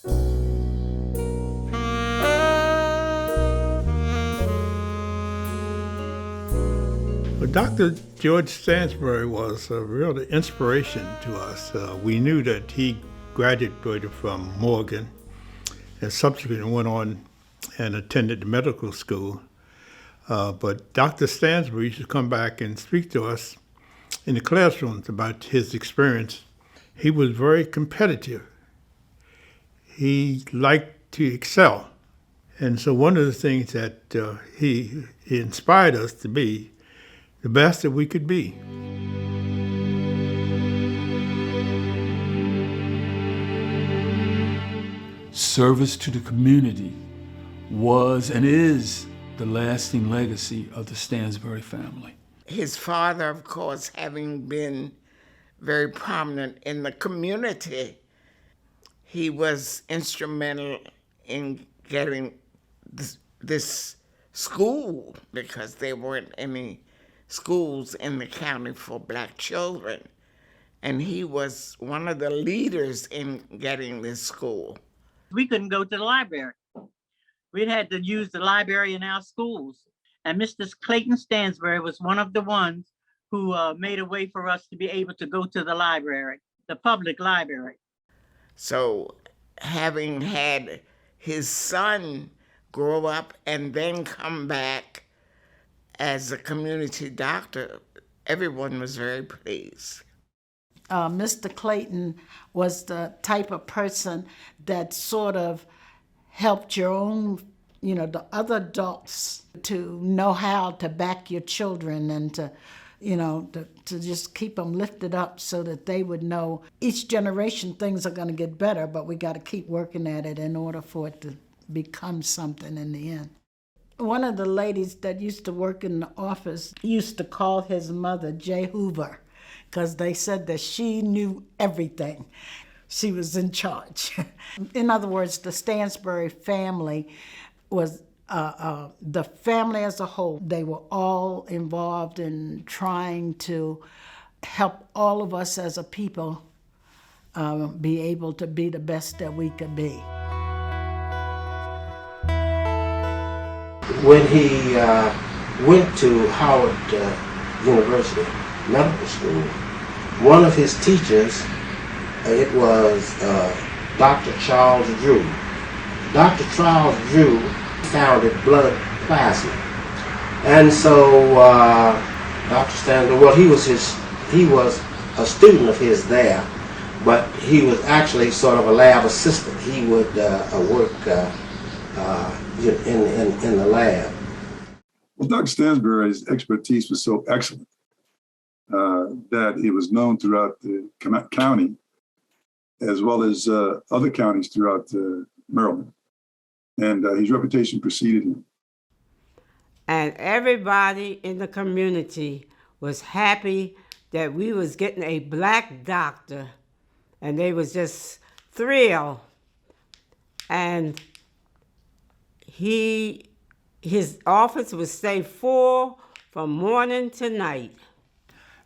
Well, Dr. George Stansbury was a real inspiration to us. We knew that he graduated from Morgan and subsequently went on and attended the medical school. But Dr. Stansbury used to come back and speak to us in the classrooms about his experience. He was very competitive. He liked to excel. And so one of the things that he inspired us to be the best that we could be. Service to the community was and is the lasting legacy of the Stansbury family. His father, of course, having been very prominent in the community, he was instrumental in getting this school, because there weren't any schools in the county for black children. And he was one of the leaders in getting this school. We couldn't go to the library. We'd had to use the library in our schools. And Mr. Clayton Stansbury was one of the ones who made a way for us to be able to go to the library, the public library. So having had his son grow up and then come back as a community doctor, everyone was very pleased. Mr. Clayton was the type of person that sort of helped your own, the other adults to know how to back your children and to just keep them lifted up so that they would know each generation things are going to get better, but we got to keep working at it in order for it to become something in the end. One of the ladies that used to work in the office used to call his mother J. Hoover, because they said that she knew everything. She was in charge. In other words, the Stansbury family was the family as a whole. They were all involved in trying to help all of us as a people be able to be the best that we could be. When he went to Howard University Medical School, one of his teachers, it was Dr. Charles Drew. Dr. Charles Drew founded blood plasma. And so Dr. Stansbury, well, he was a student of his there, but he was actually sort of a lab assistant. He would work in the lab. Well, Dr. Stansbury's expertise was so excellent that it was known throughout the county, as well as other counties throughout Maryland. And his reputation preceded him. And everybody in the community was happy that we was getting a black doctor, and they was just thrilled. And his office would stay full from morning to night.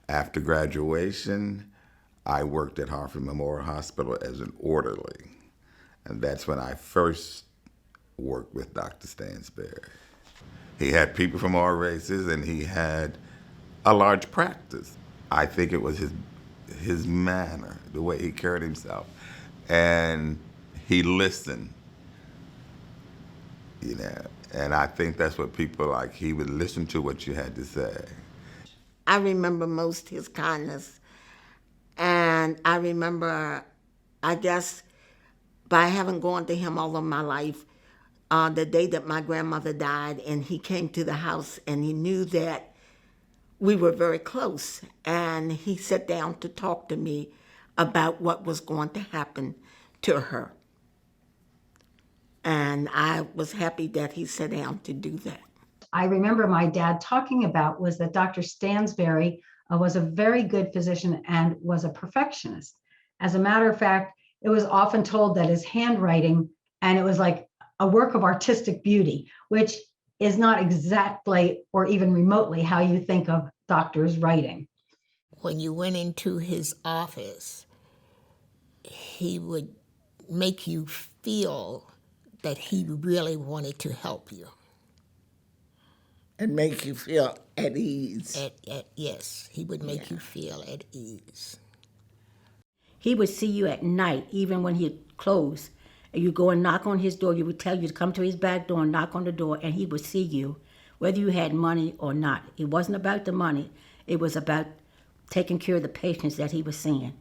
After graduation, I worked at Hartford Memorial Hospital as an orderly. And that's when I first worked with Dr. Stansbury. He had people from all races, and he had a large practice. I think it was his manner, the way he carried himself. And he listened, and I think that's what people like. He would listen to what you had to say. I remember most his kindness. And I remember, I guess, by having gone to him all of my life, the day that my grandmother died, and he came to the house and he knew that we were very close. And he sat down to talk to me about what was going to happen to her. And I was happy that he sat down to do that. I remember my dad talking about was that Dr. Stansbury was a very good physician and was a perfectionist. As a matter of fact, it was often told that his handwriting, and it was like a work of artistic beauty, which is not exactly or even remotely how you think of doctors' writing. When you went into his office, he would make you feel that he really wanted to help you. And make you feel at ease. Yes, he would make you feel at ease. He would see you at night, even when he closed. And you go and knock on his door. You would tell you to come to his back door and knock on the door, and he would see you, whether you had money or not. It wasn't about the money. It was about taking care of the patients that he was seeing.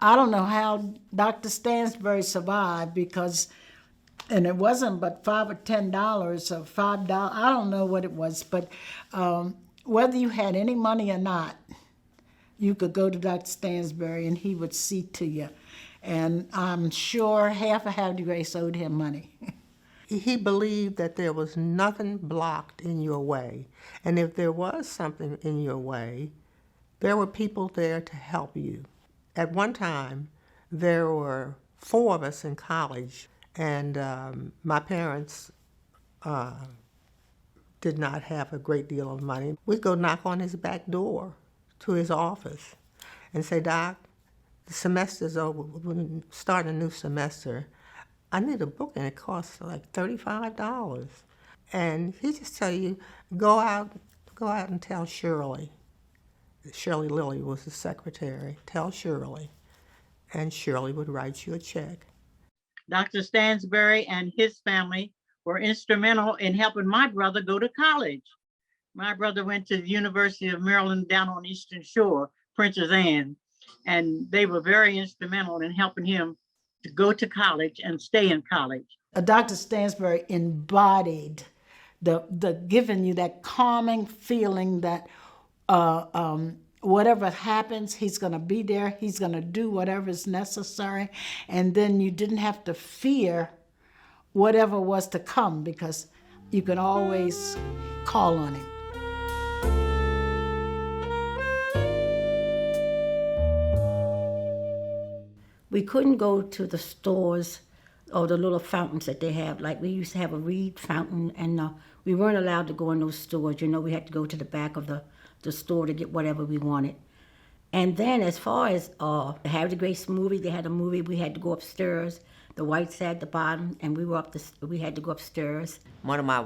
I don't know how Dr. Stansbury survived because, and it wasn't but $5 or $10 or $5, I don't know what it was, but whether you had any money or not, you could go to Dr. Stansbury and he would see to you. And I'm sure half of Havre de Grace owed him money. He believed that there was nothing blocked in your way. And if there was something in your way, there were people there to help you. At one time, there were 4 of us in college, and my parents did not have a great deal of money. We'd go knock on his back door to his office and say, "Doc, the semester's over. We're starting a new semester. I need a book, and it costs like $35. And he just tell you, go out and tell Shirley. Shirley Lilly was the secretary. Tell Shirley. And Shirley would write you a check. Dr. Stansbury and his family were instrumental in helping my brother go to college. My brother went to the University of Maryland down on Eastern Shore, Princess Anne, and they were very instrumental in helping him to go to college and stay in college. Dr. Stansbury embodied the giving you that calming feeling that whatever happens, he's going to be there. He's going to do whatever is necessary. And then you didn't have to fear whatever was to come because you could always call on him. We couldn't go to the stores or the little fountains that they have. Like we used to have a reed fountain, and we weren't allowed to go in those stores. You know, we had to go to the back of the store to get whatever we wanted. And then as far as the Havre de Grace movie, they had a movie, we had to go upstairs. The whites sat at the bottom, and we had to go upstairs. One of my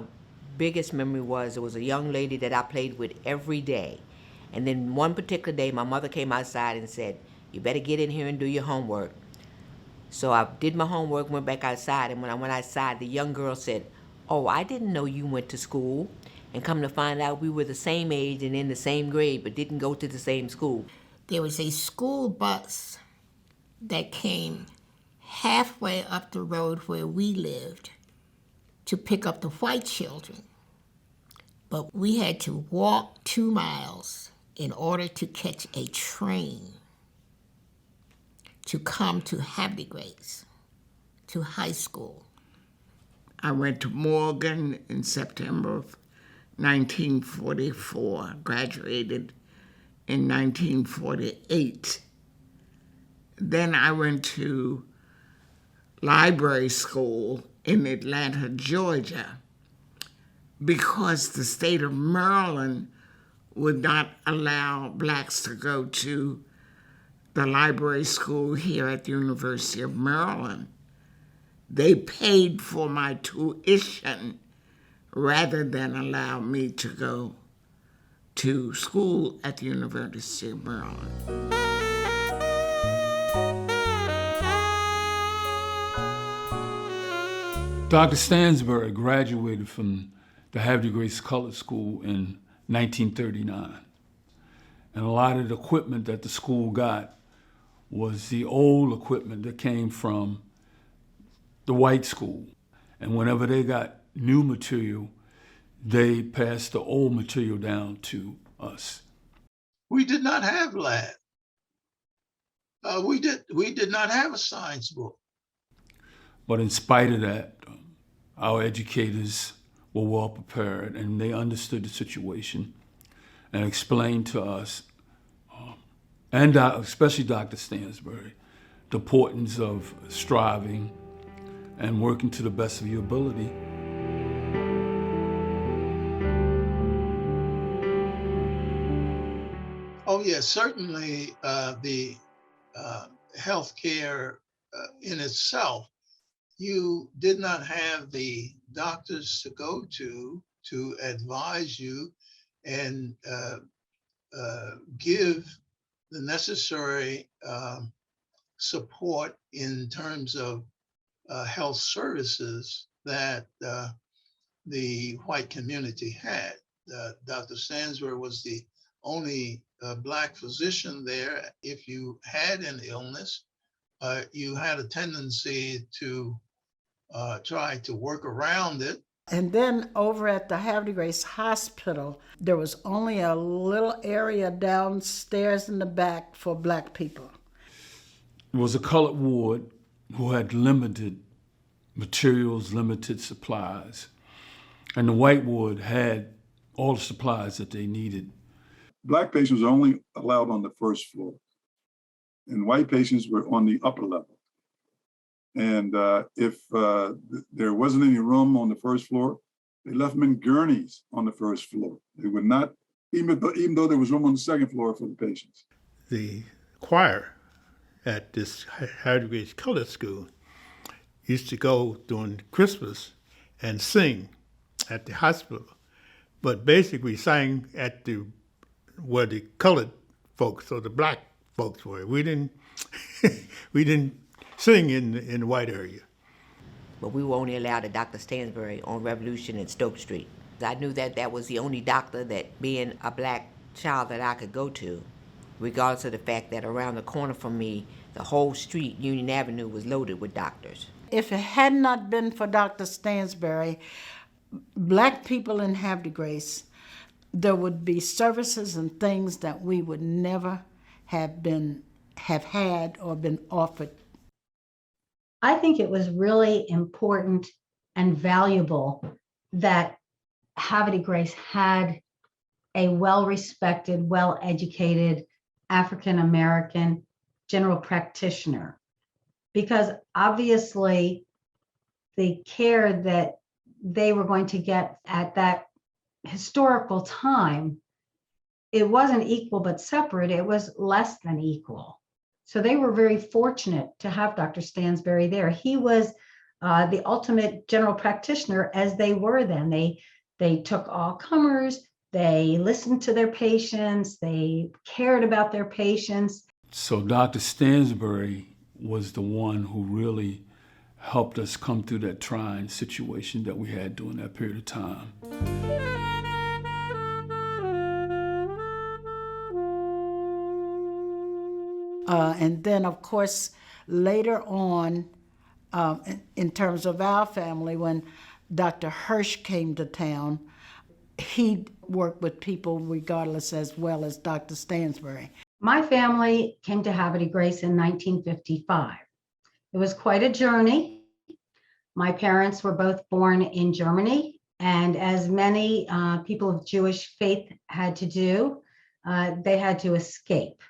biggest memory was there was a young lady that I played with every day. And then one particular day, my mother came outside and said, "You better get in here and do your homework." So I did my homework, went back outside, and when I went outside, the young girl said, "Oh, I didn't know you went to school." And come to find out, we were the same age and in the same grade, but didn't go to the same school. There was a school bus that came halfway up the road where we lived to pick up the white children. But we had to walk 2 miles in order to catch a train to come to Havre de Grace, to high school. I went to Morgan in September of 1944, graduated in 1948. Then I went to library school in Atlanta, Georgia, because the state of Maryland would not allow blacks to go to the library school here at the University of Maryland. They paid for my tuition rather than allow me to go to school at the University of Maryland. Dr. Stansbury graduated from the Havre de Grace Colored School in 1939. And a lot of the equipment that the school got was the old equipment that came from the white school. And whenever they got new material, they passed the old material down to us. We did not have lab. We did not have a science book. But in spite of that, our educators were well prepared and they understood the situation and explained to us, and especially Dr. Stansbury, the importance of striving and working to the best of your ability. Oh yes, certainly the healthcare in itself you did not have the doctors to go to advise you and give the necessary support in terms of health services that the white community had. Dr. Stansbury was the only Black physician there. If you had an illness, you had a tendency to try to work around it. And then over at the Havre de Grace Hospital, there was only a little area downstairs in the back for Black people. It was a colored ward who had limited materials, limited supplies. And the white ward had all the supplies that they needed. Black patients were only allowed on the first floor, and white patients were on the upper level. And if there wasn't any room on the first floor, they left them in gurneys on the first floor. They would not, even though there was room on the second floor for the patients. The choir at this Havre de Grace Colored School used to go during Christmas and sing at the hospital, but basically we sang at where the colored folks or the Black folks were. We didn't sing in the white area. But we were only allowed at Dr. Stansbury on Revolution and Stoke Street. I knew that that was the only doctor that, being a Black child, that I could go to, regardless of the fact that around the corner from me, the whole street, Union Avenue, was loaded with doctors. If it had not been for Dr. Stansbury, Black people in Havre de Grace, there would be services and things that we would never have had or been offered. I think it was really important and valuable that Havre de Grace had a well-respected, well-educated African-American general practitioner, because obviously the care that they were going to get at that historical time, it wasn't equal but separate, it was less than equal. So they were very fortunate to have Dr. Stansbury there. He was the ultimate general practitioner, as they were then. They took all comers, they listened to their patients, they cared about their patients. So Dr. Stansbury was the one who really helped us come through that trying situation that we had during that period of time. And then, of course, later on, in terms of our family, when Dr. Hirsch came to town, he worked with people regardless as well as Dr. Stansbury. My family came to Havre de Grace in 1955. It was quite a journey. My parents were both born in Germany, and as many people of Jewish faith had to do, they had to escape.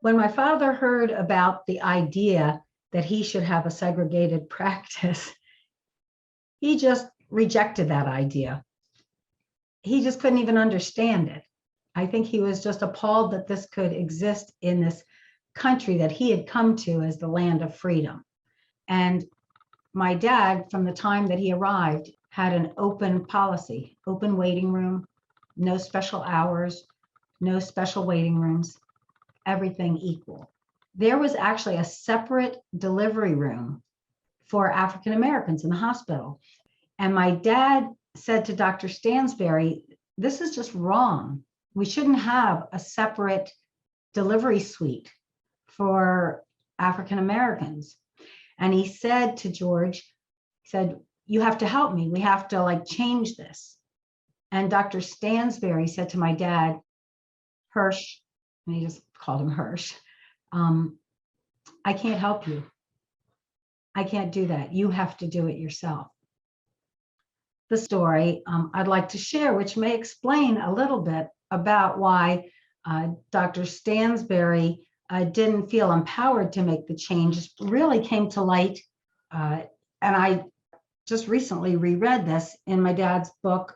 When my father heard about the idea that he should have a segregated practice, he just rejected that idea. He just couldn't even understand it. I think he was just appalled that this could exist in this country that he had come to as the land of freedom. And my dad, from the time that he arrived, had an open policy, open waiting room, no special hours, no special waiting rooms, everything equal. There was actually a separate delivery room for African Americans in the hospital. And my dad said to Dr. Stansbury, this is just wrong. We shouldn't have a separate delivery suite for African Americans. And he said to George, he said, you have to help me. We have to change this. And Dr. Stansbury said to my dad, Hirsch, and he just called him Hirsch, I can't help you. I can't do that. You have to do it yourself. The story I'd like to share, which may explain a little bit about why Dr. Stansbury didn't feel empowered to make the change, really came to light. And I just recently reread this in my dad's book,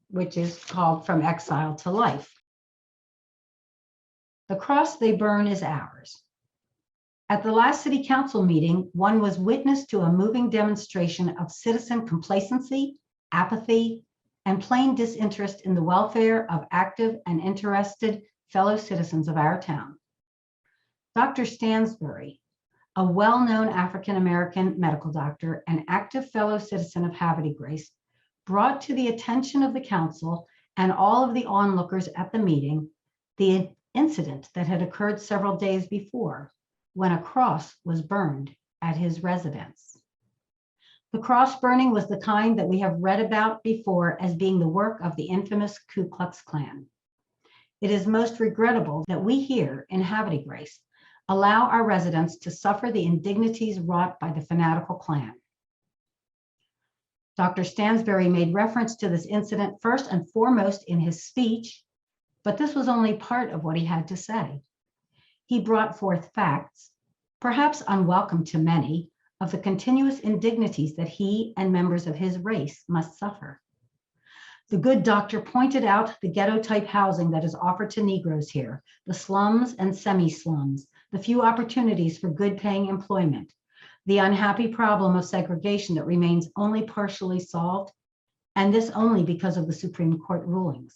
which is called From Exile to Life. The cross they burn is ours. At the last city council meeting, one was witness to a moving demonstration of citizen complacency, apathy, and plain disinterest in the welfare of active and interested fellow citizens of our town. Dr. Stansbury, a well-known African-American medical doctor and active fellow citizen of Havre de Grace, brought to the attention of the council and all of the onlookers at the meeting the incident that had occurred several days before, when a cross was burned at his residence. The cross burning was the kind that we have read about before as being the work of the infamous Ku Klux Klan. It is most regrettable that we here in Havre de Grace allow our residents to suffer the indignities wrought by the fanatical Klan. Dr. Stansbury made reference to this incident first and foremost in his speech, but this was only part of what he had to say. He brought forth facts, perhaps unwelcome to many, of the continuous indignities that he and members of his race must suffer. The good doctor pointed out the ghetto-type housing that is offered to Negroes here, the slums and semi-slums, the few opportunities for good-paying employment, the unhappy problem of segregation that remains only partially solved, and this only because of the Supreme Court rulings.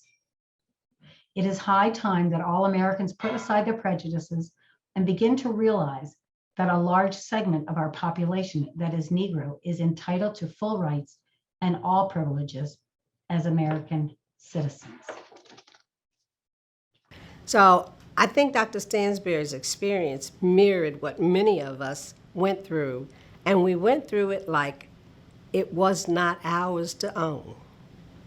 It is high time that all Americans put aside their prejudices and begin to realize that a large segment of our population that is Negro is entitled to full rights and all privileges as American citizens. So I think Dr. Stansbury's experience mirrored what many of us went through, and we went through it like it was not ours to own.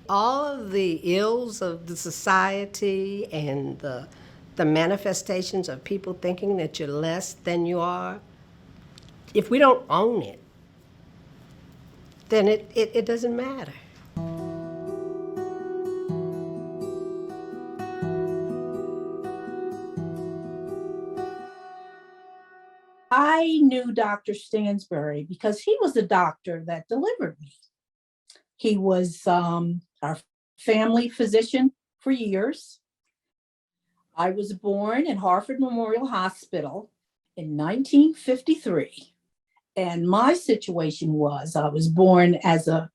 All of the ills of the society and the manifestations of people thinking that you're less than you are, if we don't own it, then it doesn't matter. I knew Dr. Stansbury because he was the doctor that delivered me. He was our family physician for years. I was born in Harford Memorial Hospital in 1953. And my situation was I was born as a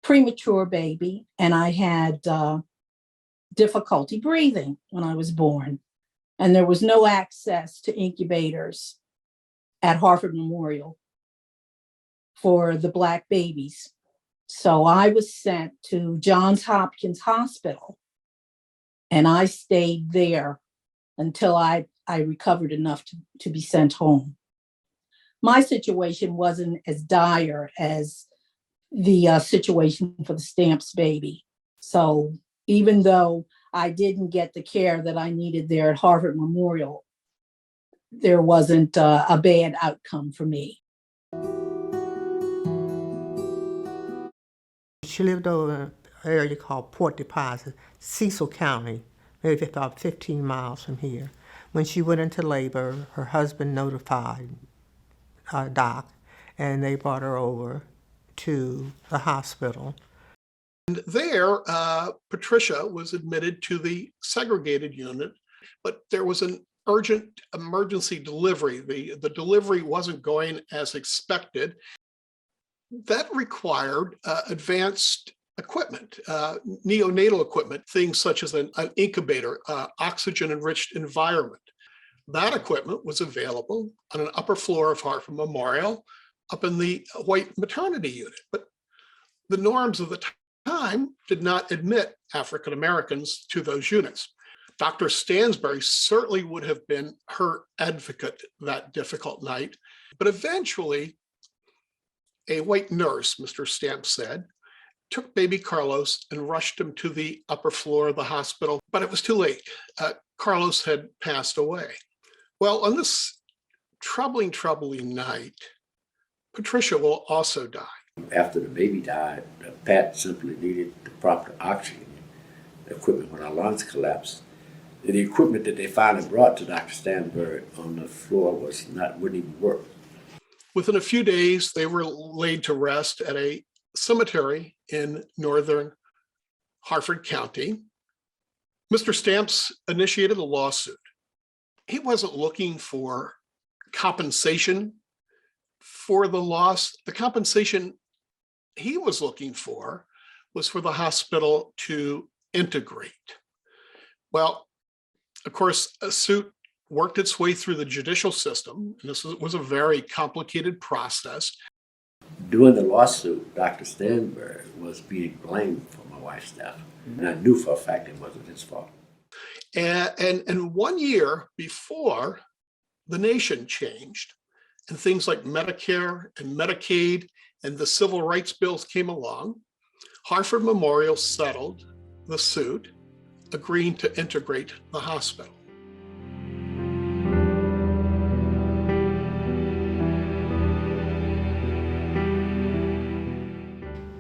premature baby, and I had difficulty breathing when I was born. And there was no access to incubators at Harford Memorial for the Black babies. So I was sent to Johns Hopkins Hospital, and I stayed there until I recovered enough to be sent home. My situation wasn't as dire as the situation for the Stamps baby. So even though I didn't get the care that I needed there at Harvard Memorial, there wasn't a bad outcome for me. She lived over in an area called Port Deposit, Cecil County, maybe about 15 miles from here. When she went into labor, her husband notified Doc, and they brought her over to the hospital. And there, Patricia was admitted to the segregated unit, but there was an urgent emergency delivery. The delivery wasn't going as expected. That required advanced equipment, neonatal equipment, things such as an incubator, oxygen-enriched environment. That equipment was available on an upper floor of Harford Memorial up in the white maternity unit. But the norms of the time did not admit African Americans to those units. Dr. Stansbury certainly would have been her advocate that difficult night, but eventually a white nurse, Mr. Stamp said, took baby Carlos and rushed him to the upper floor of the hospital, but it was too late. Carlos had passed away. Well, on this troubling night, Patricia will also die. After the baby died, Pat simply needed the proper oxygen equipment when our lungs collapsed. The equipment that they finally brought to Dr. Stansbury on the floor wouldn't even work. Within a few days, they were laid to rest at a cemetery in northern Harford County. Mr. Stamps initiated a lawsuit. He wasn't looking for compensation for the loss. The compensation he was looking for was for the hospital to integrate. Well, of course, a suit worked its way through the judicial system, and this was a very complicated process. During the lawsuit, Dr. Stansbury was being blamed for my wife's death, and I knew for a fact it wasn't his fault. And 1 year before the nation changed, and things like Medicare and Medicaid and the civil rights bills came along, Harford Memorial settled the suit, agreeing to integrate the hospital.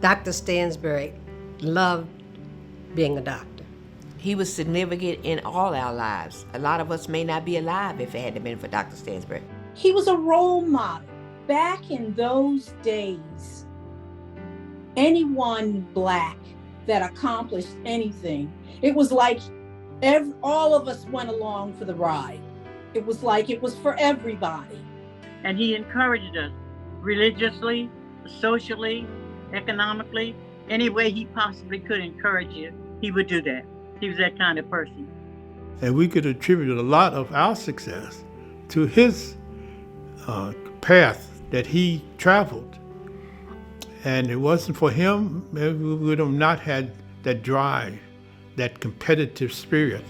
Dr. Stansbury loved being a doctor. He was significant in all our lives. A lot of us may not be alive if it hadn't been for Dr. Stansbury. He was a role model. Back in those days, anyone Black that accomplished anything, it was like all of us went along for the ride. It was like it was for everybody. And he encouraged us religiously, socially, economically, any way he possibly could encourage you, he would do that. He was that kind of person. And we could attribute a lot of our success to his path that he traveled. And it wasn't for him, we would have not had that drive, that competitive spirit